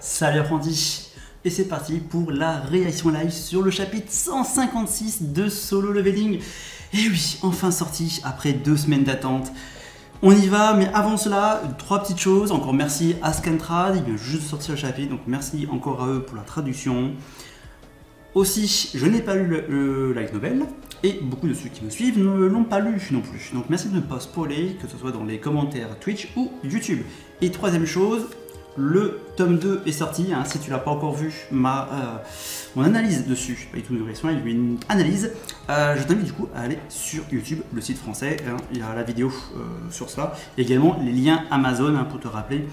Salut apprenti, et c'est parti pour la réaction live sur le chapitre 156 de Solo Leveling. Et oui, enfin sorti après 2 semaines d'attente. On y va, mais avant cela, 3 petites choses. Encore merci à Scantrad, il vient juste de sortir le chapitre, donc merci encore à eux pour la traduction. Aussi, je n'ai pas lu le light novel, et beaucoup de ceux qui me suivent ne l'ont pas lu non plus. Donc merci de ne pas spoiler, que ce soit dans les commentaires Twitch ou YouTube. Et troisième chose, le tome 2 est sorti, hein, si tu l'as pas encore vu, mon analyse dessus, pas du tout une réaction, il y a une analyse, je t'invite du coup à aller sur YouTube, le site français, hein, il y a la vidéo sur cela, et également les liens Amazon, hein, pour te rappeler,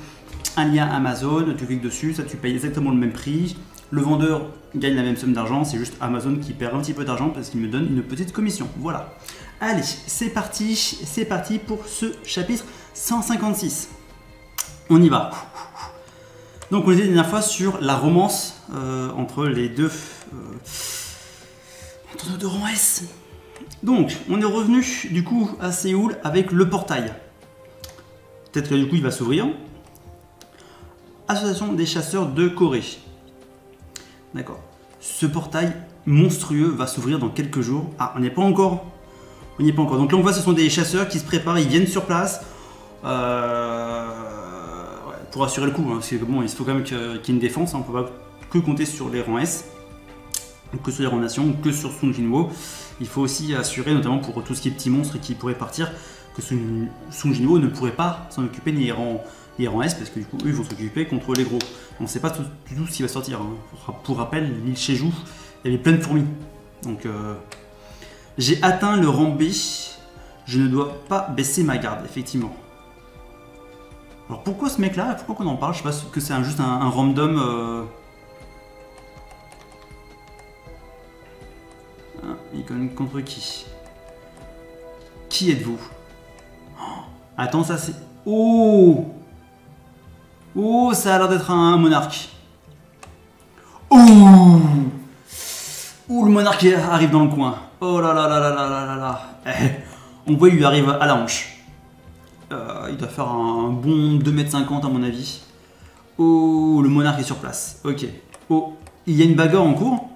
un lien Amazon, tu cliques dessus, ça tu payes exactement le même prix, le vendeur gagne la même somme d'argent, c'est juste Amazon qui perd un petit peu d'argent parce qu'il me donne une petite commission, voilà. Allez, c'est parti pour ce chapitre 156, on y va. Donc on était la dernière fois sur la romance entre les deux rang S. Donc on est revenu du coup à Séoul avec le portail. Peut-être que du coup il va s'ouvrir. Association des chasseurs de Corée. D'accord. Ce portail monstrueux va s'ouvrir dans quelques jours. Ah, on n'y est pas encore. On n'y est pas encore. Donc là on voit ce sont des chasseurs qui se préparent, ils viennent sur place. Pour assurer le coup, hein, parce que bon, il faut quand même qu'il y ait une défense, hein, on ne peut pas que compter sur les rangs S, que sur les rangs Nation, que sur Sung Jinwoo. Il faut aussi assurer, notamment pour tout ce qui est petits monstres qui pourraient partir, que Sung Jinwoo ne pourrait pas s'en occuper ni les rangs S, parce que du coup, eux, ils vont s'occuper contre les gros. On ne sait pas du tout ce qui va sortir. Hein. Pour rappel, l'île Jeju, il y avait plein de fourmis. Donc, j'ai atteint le rang B, je ne dois pas baisser ma garde, effectivement. Alors pourquoi ce mec là, pourquoi qu'on en parle? Je sais pas que c'est juste un random. Icône contre qui? Qui êtes-vous? Attends, ça c'est. Oh! Oh, ça a l'air d'être un monarque. Oh! Oh, le monarque arrive dans le coin. Oh là là là là là là là là. On voit, il lui arrive à la hanche. Il doit faire un bon 2,50 m à mon avis. Oh, le monarque est sur place. Ok. Oh, il y a une bagarre en cours.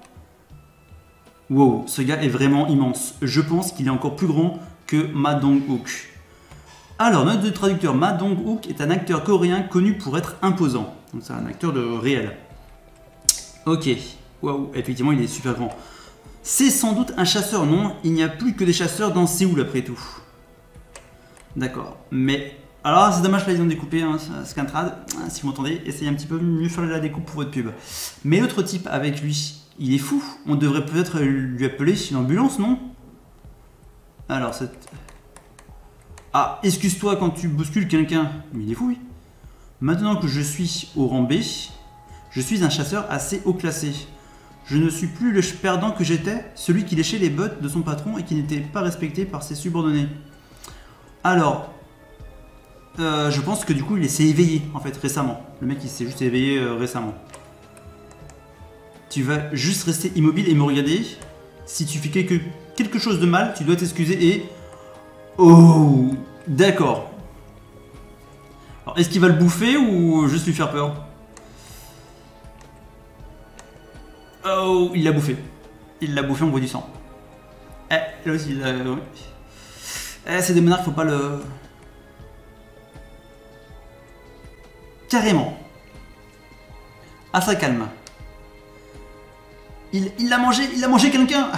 Wow, ce gars est vraiment immense. Je pense qu'il est encore plus grand que Ma Dong-wook. Alors, notre traducteur, Ma Dong-wook est un acteur coréen connu pour être imposant. Donc c'est un acteur de réel. Ok. Waouh, effectivement, il est super grand. C'est sans doute un chasseur, non? Il n'y a plus que des chasseurs dans Séoul après tout. D'accord, mais alors c'est dommage que ils ont découpé hein, Scantrad, si vous m'entendez, essayez un petit peu mieux faire la découpe pour votre pub. Mais l'autre type avec lui, il est fou, on devrait peut-être lui appeler une ambulance, non? Alors, ah, excuse-toi quand tu bouscules quelqu'un, mais il est fou, oui. Maintenant que je suis au rang B, je suis un chasseur assez haut classé. Je ne suis plus le perdant que j'étais, celui qui léchait les bottes de son patron et qui n'était pas respecté par ses subordonnés. Alors, je pense que du coup il s'est éveillé en fait récemment. Le mec il s'est juste éveillé récemment. Tu vas juste rester immobile et me regarder. Si tu fais quelque chose de mal, tu dois t'excuser et... Oh, d'accord. Alors est-ce qu'il va le bouffer ou juste lui faire peur? Oh, il l'a bouffé. Il l'a bouffé, on voit du sang. Là aussi, il l'a... c'est des monarques, faut pas le... Carrément. Ah, ça calme. Il l'a mangé quelqu'un.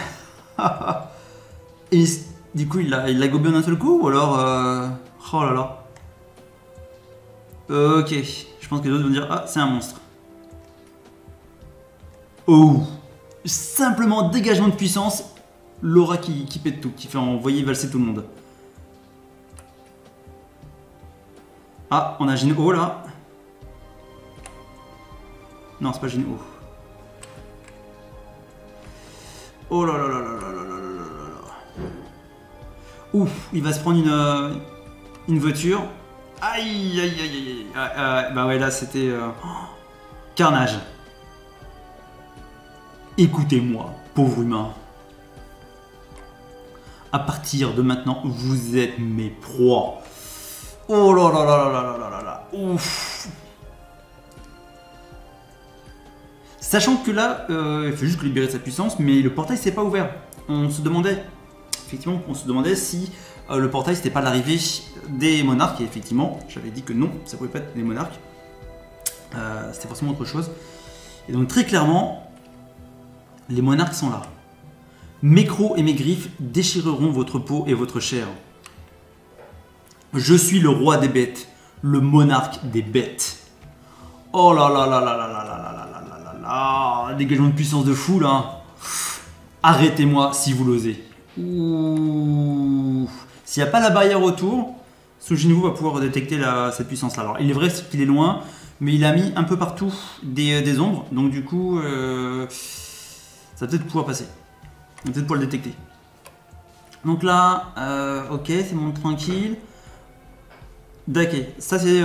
Et du coup, il l'a gobé en un seul coup ou alors... Oh là là. Ok, je pense que les autres vont dire, ah, c'est un monstre. Oh. Simplement dégagement de puissance, l'aura qui pète tout, qui fait envoyer valser tout le monde. Ah, on a Jinwoo là. Non, c'est pas Jinwoo. Oh là là là là là là là là là. Ouf, il va se prendre une voiture. Aïe aïe aïe aïe. Bah ouais, là c'était carnage. Écoutez-moi, pauvre humain. À partir de maintenant, vous êtes mes proies. Oh là là là là là là là là. Ouf. Sachant que là, il fait juste libérer sa puissance, mais le portail s'est pas ouvert. On se demandait, effectivement, si le portail c'était pas l'arrivée des monarques, et effectivement, j'avais dit que non, ça pouvait pas être des monarques. C'était forcément autre chose. Et donc très clairement, les monarques sont là. Mes crocs et mes griffes déchireront votre peau et votre chair. Je suis le roi des bêtes, le monarque des bêtes. Oh là là là là là là là là là là là là, dégagement de puissance de fou là. Arrêtez-moi si vous l'osez. Ouh. S'il n'y a pas la barrière autour, Sung Jin-woo va pouvoir détecter cette puissance là. Alors il est vrai qu'il est loin, mais il a mis un peu partout des ombres, donc du coup ça va peut-être pouvoir passer. On va peut-être pouvoir le détecter. Donc là, ok, c'est mon tranquille. D'accord, ça c'est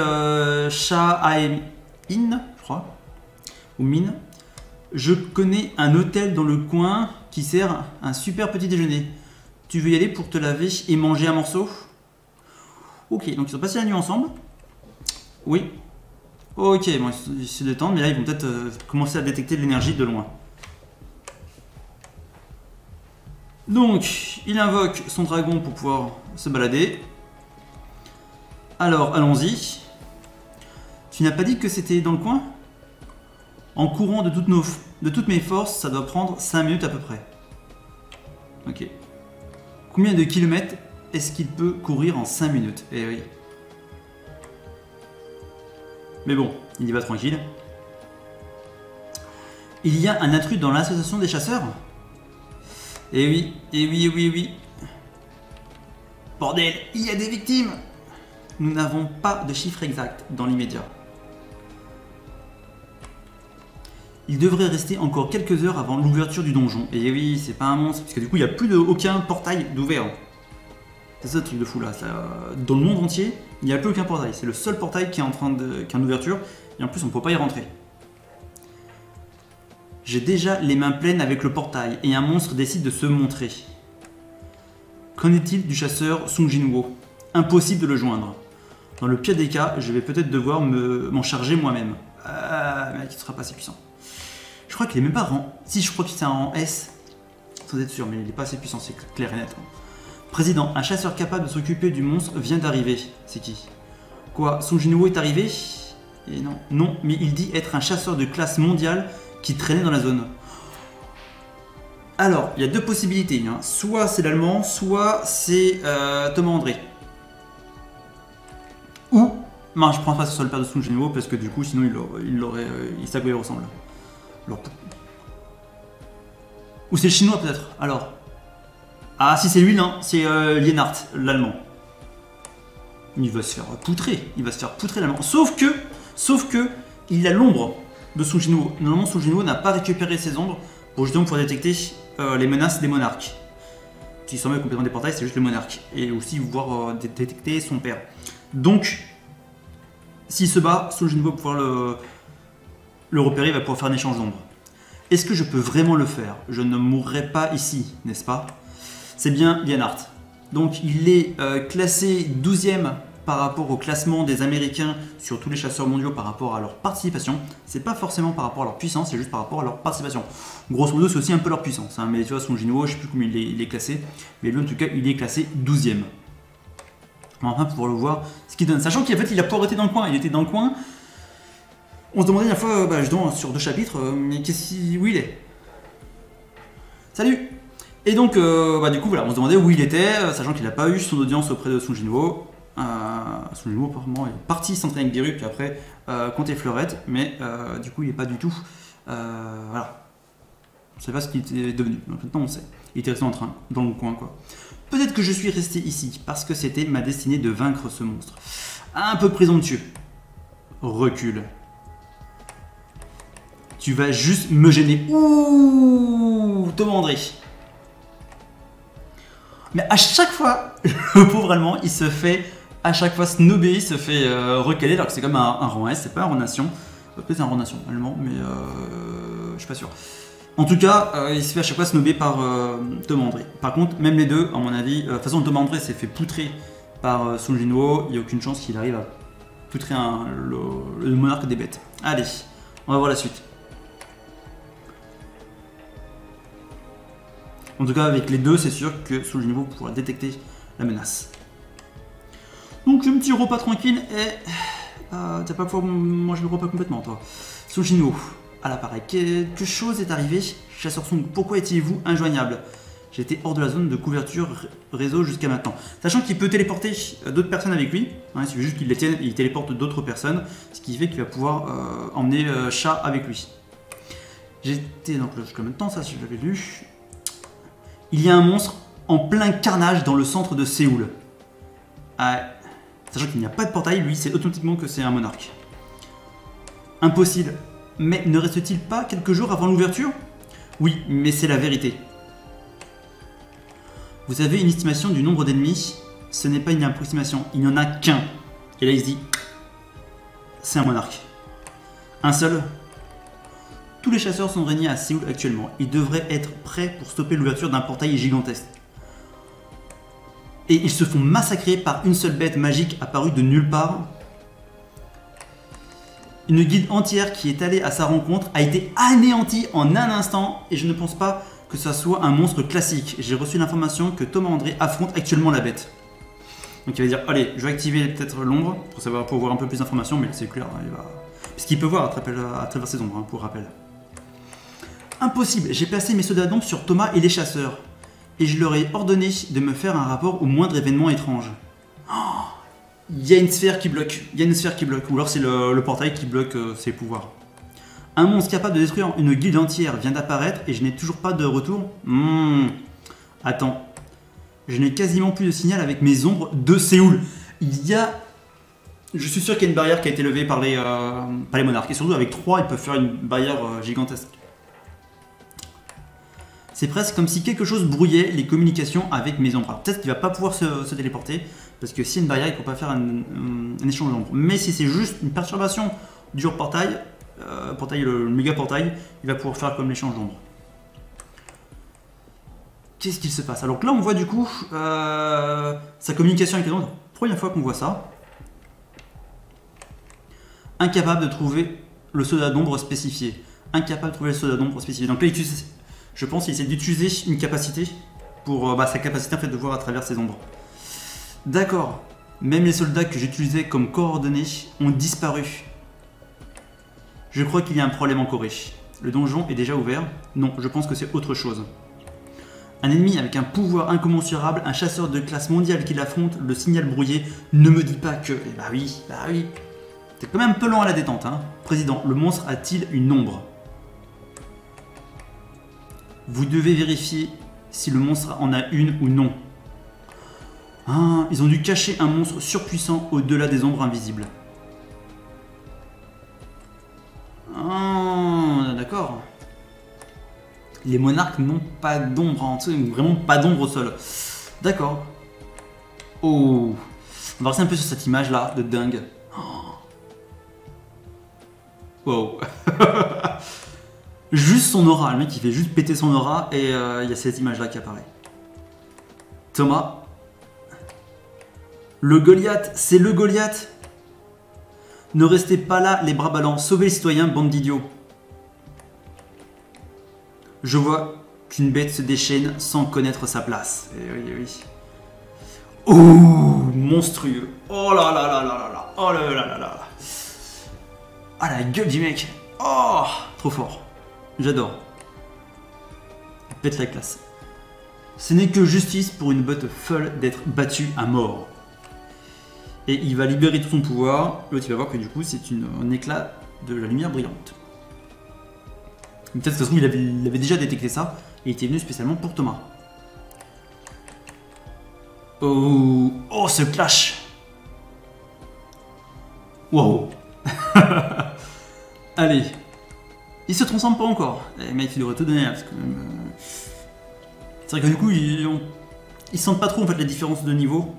Cha-Ae-in, je crois, ou Min. Je connais un hôtel dans le coin qui sert un super petit déjeuner. Tu veux y aller pour te laver et manger un morceau? Ok, donc ils ont passé la nuit ensemble. Oui. Ok, bon, ils se détendent, mais là ils vont peut-être commencer à détecter de l'énergie de loin. Donc, il invoque son dragon pour pouvoir se balader. Alors, allons-y. Tu n'as pas dit que c'était dans le coin? En courant de toutes mes forces, ça doit prendre 5 minutes à peu près. Ok. Combien de kilomètres est-ce qu'il peut courir en 5 minutes? Eh oui. Mais bon, il y va tranquille. Il y a un intrus dans l'association des chasseurs? Eh oui, eh oui, eh oui, eh oui. Bordel, il y a des victimes! Nous n'avons pas de chiffre exact dans l'immédiat. Il devrait rester encore quelques heures avant l'ouverture du donjon. Et oui, c'est pas un monstre, parce que du coup, il n'y a plus aucun portail d'ouvert. C'est ça le truc de fou là. Dans le monde entier, il n'y a plus aucun portail. C'est le seul portail qui est en ouverture. Et en plus, on ne peut pas y rentrer. J'ai déjà les mains pleines avec le portail et un monstre décide de se montrer. Qu'en est-il du chasseur Sung Jin-woo? Impossible de le joindre. Dans le pire des cas, je vais peut-être devoir m'en charger moi-même. Mais il ne sera pas assez puissant. Je crois qu'il est même pas rang. Si, je crois que c'est un rang S. Sans être sûr, mais il n'est pas assez puissant, c'est clair et net. Président, un chasseur capable de s'occuper du monstre vient d'arriver. C'est qui? Quoi? Sung Jin-woo est arrivé? Et non. Non, mais il dit être un chasseur de classe mondiale qui traînait dans la zone. Alors, il y a deux possibilités. Hein. Soit c'est l'allemand, soit c'est Thomas André. Ou, non, je ne pense pas que ce soit le père de Sung Jin-woo parce que du coup, sinon il sait à quoi il ressemble. Alors, ou c'est le chinois peut-être. Alors, ah si c'est lui, non, c'est Lienhardt, l'allemand. Il va se faire poutrer. Il va se faire poutrer l'allemand. Sauf que, il a l'ombre de Sung Jin-woo. Normalement, Sung Jin-woo n'a pas récupéré ses ombres pour justement pouvoir détecter les menaces des monarques. Qui sont même complètement des portails, c'est juste le monarque. Et aussi pouvoir détecter son père. Donc, s'il se bat, Sung Jin-woo va pouvoir le repérer, il va pouvoir faire un échange d'ombres. Est-ce que je peux vraiment le faire? Je ne mourrai pas ici, n'est-ce pas? C'est bien Lienhardt. Donc il est classé 12e par rapport au classement des Américains sur tous les chasseurs mondiaux par rapport à leur participation. C'est pas forcément par rapport à leur puissance, c'est juste par rapport à leur participation. Grosso modo, c'est aussi un peu leur puissance. Hein. Mais tu vois, Sung Jin-woo, je sais plus combien il est classé, mais lui en tout cas, il est classé 12e. On va enfin pouvoir le voir ce qu'il donne. Sachant qu'en fait, il a pas arrêté dans le coin. Il était dans le coin. On se demandait la fois, sur 2 chapitres, mais où il est? Salut! Et donc, du coup, voilà, on se demandait où il était, sachant qu'il n'a pas eu son audience auprès de Sung Jin-woo. Sung Jin-woo, apparemment, est parti s'entraîner avec Beerus, puis après, compter Fleurette, mais du coup, il n'est pas du tout. Voilà. On ne sait pas ce qu'il était devenu. Donc maintenant, on sait. Il était resté en train, dans le coin, quoi. Peut-être que je suis resté ici, parce que c'était ma destinée de vaincre ce monstre. Un peu présomptueux. Recule. Tu vas juste me gêner. Ouh, Thomas André. Mais à chaque fois, le pauvre allemand, il se fait à chaque fois snobber, il se fait recaler, alors que c'est comme un rang S, c'est pas un rang nation. Peut-être un rang nation allemand, mais je suis pas sûr. En tout cas, il se fait à chaque fois snobber par Thomas André. Par contre, même les deux, à mon avis, de toute façon, Thomas André s'est fait poutrer par Sung Jin-woo, il n'y a aucune chance qu'il arrive à poutrer le monarque des bêtes. Allez, on va voir la suite. En tout cas, avec les deux, c'est sûr que sous le niveau pourra détecter la menace. Donc, un petit repas tranquille et... t'as pas pouvoir manger le repas complètement, toi. Sojino, à l'appareil. Quelque chose est arrivé. Chasseur Song, pourquoi étiez-vous injoignable? J'étais hors de la zone de couverture réseau jusqu'à maintenant. Sachant qu'il peut téléporter d'autres personnes avec lui. Hein, il suffit juste qu'il les tienne et il téléporte d'autres personnes. Ce qui fait qu'il va pouvoir emmener Chat avec lui. J'étais donc là jusqu'à maintenant, ça je l'avais lu. Il y a un monstre en plein carnage dans le centre de Séoul. Sachant qu'il n'y a pas de portail, lui c'est automatiquement que c'est un monarque. Impossible. Mais ne reste-t-il pas quelques jours avant l'ouverture? Oui, mais c'est la vérité. Vous avez une estimation du nombre d'ennemis? Ce n'est pas une approximation, il n'y en a qu'un. Et là il se dit, c'est un monarque. Un seul? Tous les chasseurs sont réunis à Séoul actuellement. Ils devraient être prêts pour stopper l'ouverture d'un portail gigantesque. Et ils se font massacrer par une seule bête magique apparue de nulle part. Une guilde entière qui est allée à sa rencontre a été anéantie en un instant et je ne pense pas que ça soit un monstre classique. J'ai reçu l'information que Thomas André affronte actuellement la bête. Donc il va dire, allez, je vais activer peut-être l'ombre pour voir un peu plus d'informations, mais c'est clair, il va... Parce qu'il peut voir à travers ses ombres, hein, pour rappel. Impossible, j'ai placé mes soldats d'ombre sur Thomas et les chasseurs. Et je leur ai ordonné de me faire un rapport au moindre événement étrange. Il y a une sphère qui bloque, ou alors c'est le portail qui bloque ses pouvoirs. Un monstre capable de détruire une guilde entière vient d'apparaître et je n'ai toujours pas de retour. Attends, je n'ai quasiment plus de signal avec mes ombres de Séoul. Je suis sûr qu'il y a une barrière qui a été levée par les monarques. Et surtout avec 3, ils peuvent faire une barrière gigantesque. C'est presque comme si quelque chose brouillait les communications avec mes ombres. Peut-être qu'il ne va pas pouvoir se téléporter, parce que s'il y a une barrière, il ne peut pas faire un échange d'ombres. Mais si c'est juste une perturbation du portail, le méga portail, il va pouvoir faire comme l'échange d'ombres. Qu'est-ce qu'il se passe? Alors là, on voit du coup sa communication avec les ombres. Première fois qu'on voit ça. Incapable de trouver le soldat d'ombre spécifié. Incapable de trouver le soldat d'ombre spécifié. Donc là, je pense qu'il essaie d'utiliser une capacité pour sa capacité en fait, de voir à travers ces ombres. D'accord. Même les soldats que j'utilisais comme coordonnées ont disparu. Je crois qu'il y a un problème en Corée. Le donjon est déjà ouvert? Non, je pense que c'est autre chose. Un ennemi avec un pouvoir incommensurable, un chasseur de classe mondiale qui l'affronte, le signal brouillé, ne me dit pas que... Bah oui. C'est quand même un peu lent à la détente, hein. Président, le monstre a-t-il une ombre? Vous devez vérifier si le monstre en a une ou non. Ils ont dû cacher un monstre surpuissant au-delà des ombres invisibles. D'accord. Les monarques n'ont pas d'ombre en dessous, vraiment pas d'ombre au sol. D'accord. Oh. On va rester un peu sur cette image là de dingue. Wow. Juste son aura, le mec il fait juste péter son aura et il y a cette image là qui apparaît. Thomas. Le Goliath, c'est le Goliath. Ne restez pas là les bras ballants, sauvez les citoyens, bande d'idiots. Je vois qu'une bête se déchaîne sans connaître sa place. Et oui. Oh, monstrueux. Oh là là là là là là. Oh là là là là. Ah la gueule du mec. Oh, trop fort. J'adore. Pète la classe. Ce n'est que justice pour une bête folle d'être battue à mort. Et il va libérer tout son pouvoir. L'autre il va voir que du coup c'est un éclat de la lumière brillante. Peut-être que de toute façon il avait déjà détecté ça et il était venu spécialement pour Thomas. Oh, ce clash. Wow. Allez. Il se transforme pas encore. Eh, mec, il devrait tout donner là, parce que c'est vrai que du coup, ils sentent pas trop en fait la différence de niveau.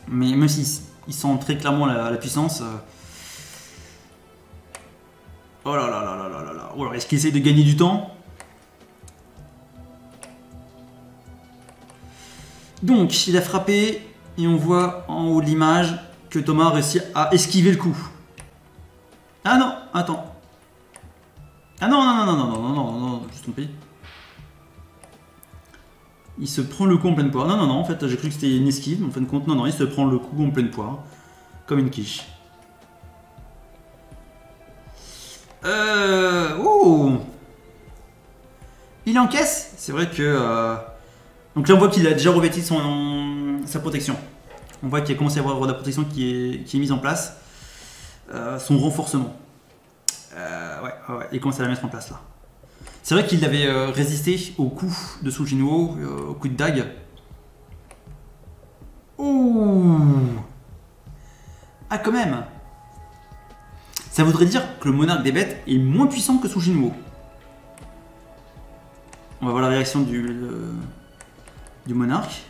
Mais même s'ils sentent très clairement la puissance. Oh là là là là là là là. Oh, est-ce qu'il essaye de gagner du temps? Donc, il a frappé et on voit en haut de l'image que Thomas a réussi à esquiver le coup. Ah non, attends. Ah non, je me suis trompé. Il se prend le coup en pleine poire. Non, non, non, en fait, j'ai cru que c'était une esquive, mais en fin de compte, non, non, il se prend le coup en pleine poire. Comme une quiche. Oh, il encaisse. C'est vrai que... Donc là, on voit qu'il a déjà revêti sa protection. On voit qu'il a commencé à avoir de la protection qui est mise en place. Son renforcement. Ouais, il commence à la mettre en place là. C'est vrai qu'il avait résisté au coup de Sung Jin-woo, au coup de dague. Ouh. Ah, quand même. Ça voudrait dire que le monarque des bêtes est moins puissant que Sung Jin-woo. On va voir la réaction du monarque.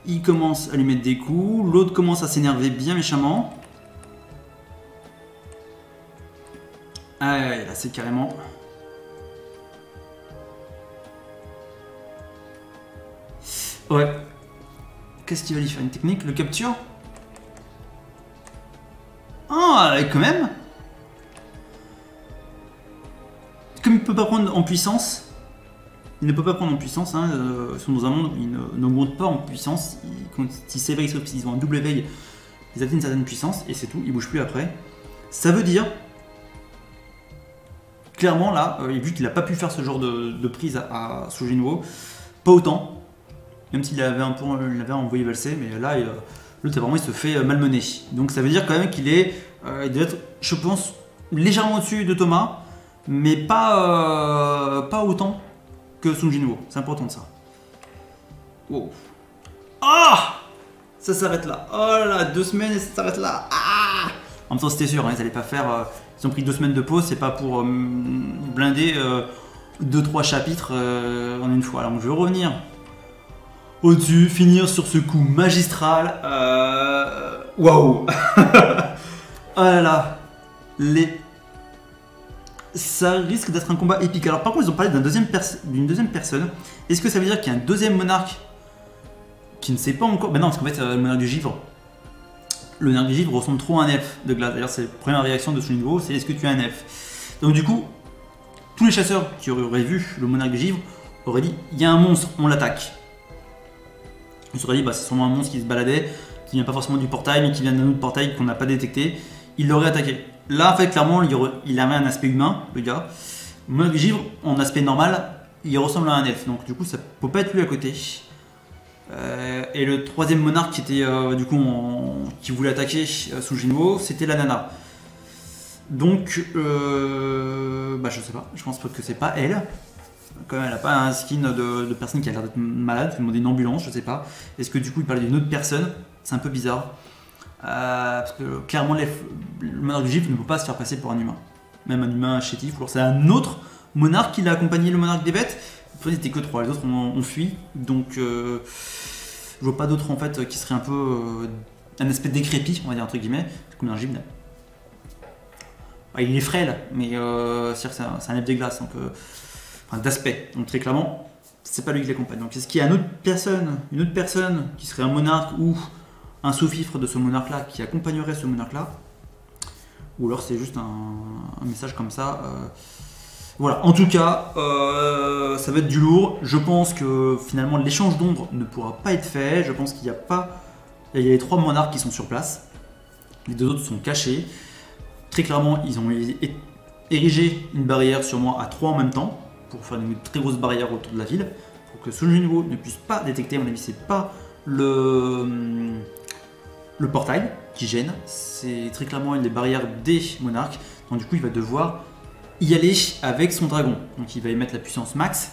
Il commence à lui mettre des coups, l'autre commence à s'énerver bien méchamment. Ah ouais, là c'est carrément... Ouais. Qu'est-ce qu'il va lui faire? Une technique? Le capture? Ah, quand même. Comme il ne peut pas prendre en puissance, il ne peut pas prendre en puissance, hein, ils sont dans un monde où ils n'augmentent pas en puissance, quand ils s'éveillent, sauf s'ils ont un double éveil, ils atteignent une certaine puissance, et c'est tout, ils ne bougent plus après. Ça veut dire, clairement là, vu qu'il n'a pas pu faire ce genre de prise à Sung Jin-woo, pas autant, même s'il avait un peu envoyé valser, mais là, l'autre vraiment il se fait malmener. Donc ça veut dire quand même qu'il est, il doit être, je pense, légèrement au-dessus de Thomas, mais pas autant que Sung Jin-woo. C'est important de ça. Wow. Ah, ça s'arrête là. Oh là là, 2 semaines et ça s'arrête là. Ah, en même temps, c'était sûr, hein, ils n'allaient pas faire. Ils ont pris 2 semaines de pause, c'est pas pour blinder 2-3 chapitres en une fois. Alors je vais revenir au-dessus, finir sur ce coup magistral. Waouh. Oh là là. Ça risque d'être un combat épique. Alors par contre ils ont parlé d'une deuxième personne. Est-ce que ça veut dire qu'il y a un deuxième monarque qui ne sait pas encore... Ben non, parce qu'en fait le monarque du givre, ressemble trop à un elfe de glace. D'ailleurs c'est la première réaction de son niveau, c'est est-ce que tu es un elfe? Donc du coup, tous les chasseurs qui auraient vu le monarque du givre auraient dit il y a un monstre, on l'attaque. Ils se seraient dit bah, c'est sûrement un monstre qui se baladait, qui vient pas forcément du portail, mais qui vient d'un autre portail qu'on n'a pas détecté. Il l'aurait attaqué. Là, en fait, clairement, il avait un aspect humain, le gars. Le monarque du givre, en aspect normal, il ressemble à un elfe. Donc, du coup, ça peut pas être lui à côté. Et le troisième monarque qui était, du coup, qui voulait attaquer Sung Jin-woo, c'était la nana. Donc, bah, je sais pas. Je pense que c'est pas elle. Quand même, elle a pas un skin de personne qui a l'air d'être malade. Il demandait une ambulance, je sais pas. Est-ce que du coup, il parlait d'une autre personne? C'est un peu bizarre. Parce que clairement le monarque du givre ne peut pas se faire passer pour un humain, même un humain chétif. Alors c'est un autre monarque qui l'a accompagné, le monarque des bêtes. Il n'était que 3, les autres ont fui, donc je vois pas d'autres en fait qui serait un peu un aspect décrépit, on va dire entre guillemets, comme un givre. Il est frêle, mais c'est un elfe des glaces, donc enfin, d'aspect, donc très clairement c'est pas lui qui l'accompagne. Donc est-ce qu'il y a une autre personne qui serait un monarque ou un sous-fifre de ce monarque-là qui accompagnerait ce monarque-là, ou alors c'est juste un message comme ça. Voilà, en tout cas, ça va être du lourd. Je pense que finalement l'échange d'ombre ne pourra pas être fait. Je pense qu'il n'y a pas... Il y a les 3 monarques qui sont sur place. Les 2 autres sont cachés. Très clairement, ils ont érigé une barrière sur moi à 3 en même temps, pour faire une très grosse barrière autour de la ville, pour que Sung Jin-woo ne puisse pas détecter. À mon avis, c'est pas le portail qui gêne, c'est très clairement une des barrières des monarques, donc du coup il va devoir y aller avec son dragon, donc il va y mettre la puissance max.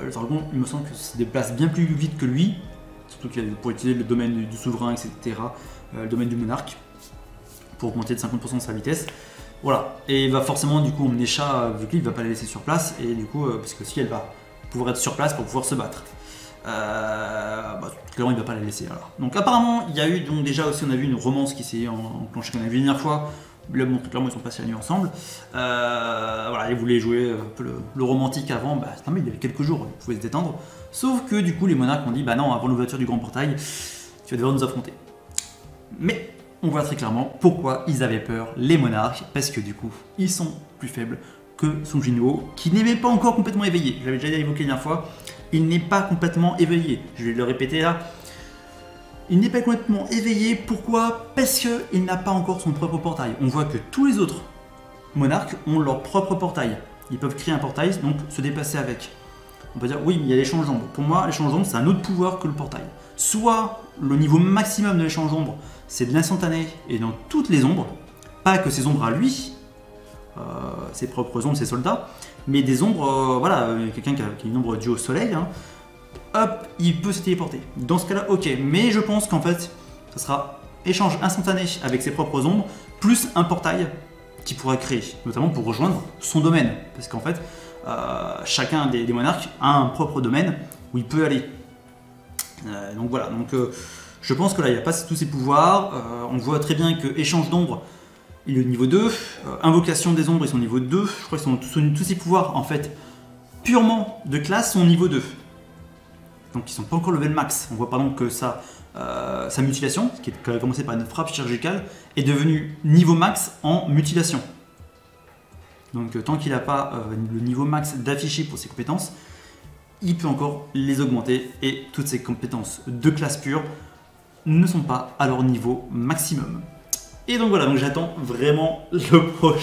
Le dragon, il me semble que se déplace bien plus vite que lui, surtout qu'il pour utiliser le domaine du souverain, etc., le domaine du monarque, pour augmenter de 50% sa vitesse. Voilà, et il va forcément du coup emmener Chat, vu qu'il ne va pas la laisser sur place, et du coup, parce que si elle va pouvoir être sur place pour pouvoir se battre. Bah, clairement il ne va pas la laisser alors. Donc apparemment il y a eu donc déjà aussi on a vu une romance qui s'est enclenchée qu'on a vu la dernière fois. Là bon clairement ils sont passés la nuit ensemble. Voilà, ils voulaient jouer un peu le romantique avant, bah non mais il y avait quelques jours, il pouvait se détendre. Sauf que du coup les monarques ont dit bah non, avant l'ouverture du grand portail, tu vas devoir nous affronter. Mais on voit très clairement pourquoi ils avaient peur, les monarques, parce que du coup ils sont plus faibles que son Jinwoo, qui n'est même pas encore complètement éveillé. J'avais déjà évoqué la dernière fois, il n'est pas complètement éveillé. Je vais le répéter là. Il n'est pas complètement éveillé, pourquoi? Parce qu'il n'a pas encore son propre portail. On voit que tous les autres monarques ont leur propre portail. Ils peuvent créer un portail, donc se déplacer avec. On peut dire, oui, mais il y a l'échange d'ombre. Pour moi, l'échange d'ombre, c'est un autre pouvoir que le portail. Soit le niveau maximum de l'échange d'ombre, c'est de l'instantané et dans toutes les ombres, pas que ses ombres à lui, ses propres ombres, ses soldats, mais des ombres, voilà, quelqu'un qui a une ombre due au soleil, hein, hop, il peut se téléporter. Dans ce cas-là, ok, mais je pense qu'en fait, ça sera échange instantané avec ses propres ombres, plus un portail qu'il pourra créer, notamment pour rejoindre son domaine. Parce qu'en fait, chacun des monarques a un propre domaine où il peut aller. Donc voilà, je pense que là, il n'y a pas tous ces pouvoirs. On voit très bien que échange d'ombres, il est au niveau 2. Invocation des ombres, ils sont au niveau 2. Je crois que tous ces pouvoirs, en fait, purement de classe, sont au niveau 2. Donc ils sont pas encore level max. On voit par exemple que sa mutilation, qui a commencé par une frappe chirurgicale, est devenue niveau max en mutilation. Donc tant qu'il n'a pas le niveau max d'affiché pour ses compétences, il peut encore les augmenter et toutes ses compétences de classe pure ne sont pas à leur niveau maximum. Et donc voilà, donc j'attends vraiment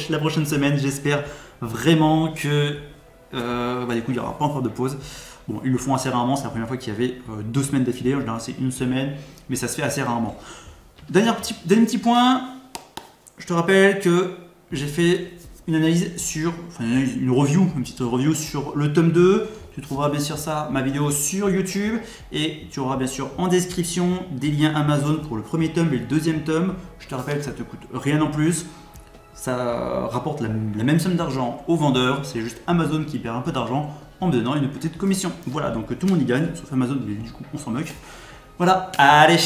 la prochaine semaine. J'espère vraiment que du coup il n'y aura pas encore de pause. Bon, ils le font assez rarement, c'est la première fois qu'il y avait 2 semaines d'affilée, en général c'est une semaine, mais ça se fait assez rarement. Dernier petit point, je te rappelle que j'ai fait une analyse sur, une petite review sur le tome 2. Tu trouveras bien sûr ma vidéo sur YouTube et tu auras bien sûr en description des liens Amazon pour le premier tome et le deuxième tome. Je te rappelle que ça te coûte rien en plus. Ça rapporte la même somme d'argent aux vendeurs, c'est juste Amazon qui perd un peu d'argent en me donnant une petite commission. Voilà, donc tout le monde y gagne, sauf Amazon, mais du coup on s'en moque. Voilà, allez,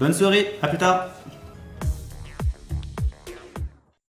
bonne soirée, à plus tard.